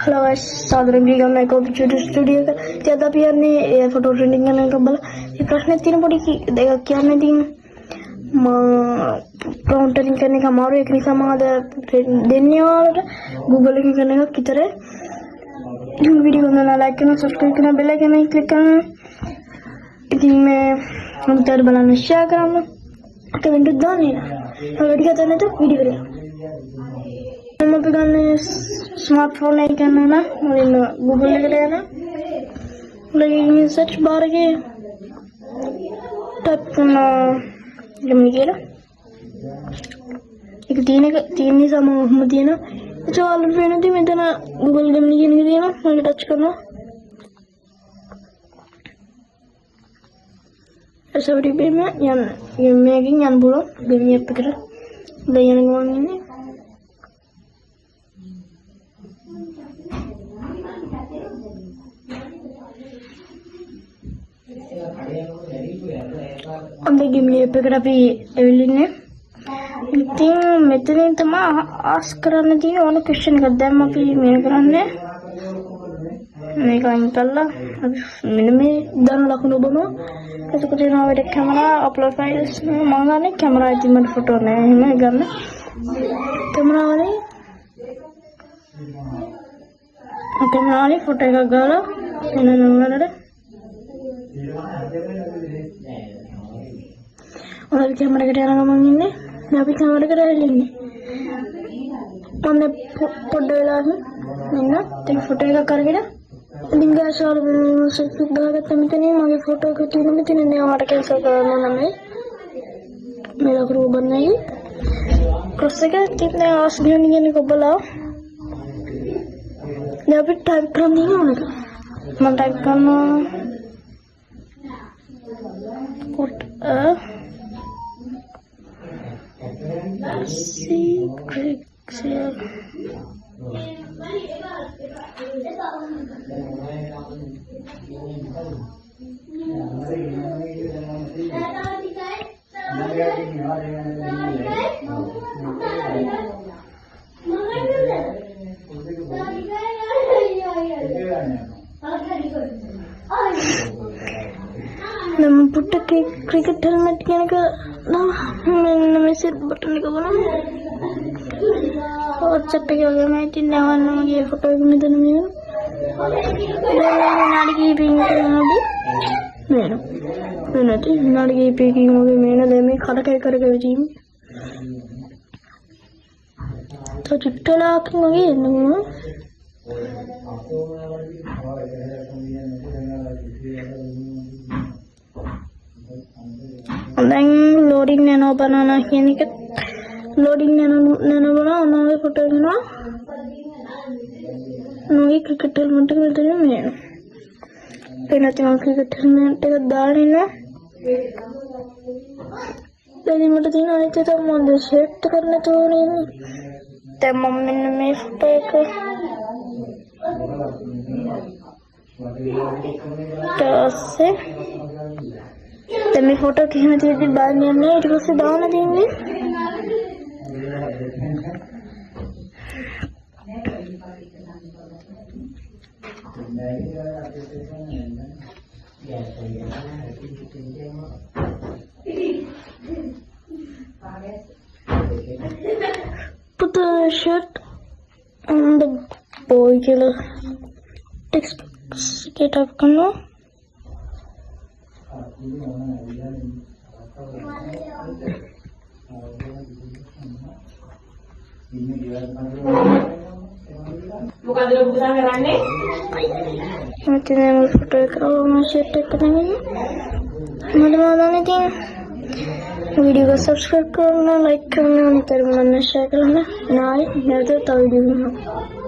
hello guys सादर video में को वीडियो स्टूडियो का ज्यादा भी ने फोटो ट्रेंडिंग करने का बोला ये प्रश्न तीन पड़ी की देखा क्या मैं दिन काउंटरिंग करने का मारो एक निका मार देने वाला गूगल लिंक करने का किधर है वीडियो को ना लाइक करना सब्सक्राइब करना बेल आइकन में क्लिक करना दिन में हम तेरे बनाना शेयर करना कमेंट डालना वीडियो करना तो वीडियो करें हम अभी करने स्मार्टफोन नहीं करना ना गूगल लेके लेना लेकिन सर्च बार के टाइप करना जमनी के ना एक तीन ही सामान मोहम्मद दिया ना अच्छा वाले फ्रेंड थी मैं तो ना गूगल जमनी के नहीं दिया ना मुझे टच करना ऐसा वीडियो में यान ये मैं कि यान बोलो गेम पे कर ले यान कौन नहीं अंदर गेम ये पे कर अभी एवलिन ने इतने मेरे तो माँ आस कराने दी और क्वेश्चन कर दे माँ भी मेरे कराने मैं कहीं निकलला अभी मैंने में दान लाखों बनो ऐसे कुछ ना मेरे कैमरा अपलोड फाइल्स मांगा नहीं कैमरा इतनी मेरे फोटो नहीं मैं करना कैमरा वाली फोटो का गाला इन्हें नंबर है और कैमरा कटिया ना मम्मी ने मैं भी कैमरा करा लेंगे हमने फोटो लागी मैंने तो फोटो का कर गया दिन का साल में सब बाहर तमित नहीं मगे फोटो के तीन में तीन ने हमारा कैंसिल करना ना मेरा ग्रुप बनाई कैसे क्या तीन ने आस नहीं ने को बोला मैं अभी टाइप कर नहीं होने का मैं टाइप करना put a secret cell நம்ம புட்ட கிரிக்கெட் ஹெல்மெட் எனக்கு मैसेज बटन का बोला और चट्टे के लगे मैं तीन नवा नवा ये फोटो में तो नहीं नाड़ी की पिंग होगी मैं तो नाड़ी की पिंग होगी मैंने दे में खड़ा कर कर गई जी तो चिट्टे लाख होगी लोडिंग नैनो बनाना यानी कि लोडिंग नैनो बना उन्होंने फोटो बना उन्होंने क्रिकेट हेलमेट मिलते हैं मैं पहले तो क्रिकेट हेलमेट का दाल है ना लेकिन मेरे दिन आए थे तो मुझे सेट करने तो नहीं तो मम्मी ने मेरे फोटो को तो से तो मैं फोटो खींचने थी बाद में हमने इधर से दाव ना देंगे put the shirt on the boy killer text get up करना bukan dulu bukan ngerane nanti मैं फोटो करो मैं शेयर करेंगे मतलब नहीं वीडियो को सब्सक्राइब करना लाइक करना और तेरे बनाना शेयर करना ना वीडियो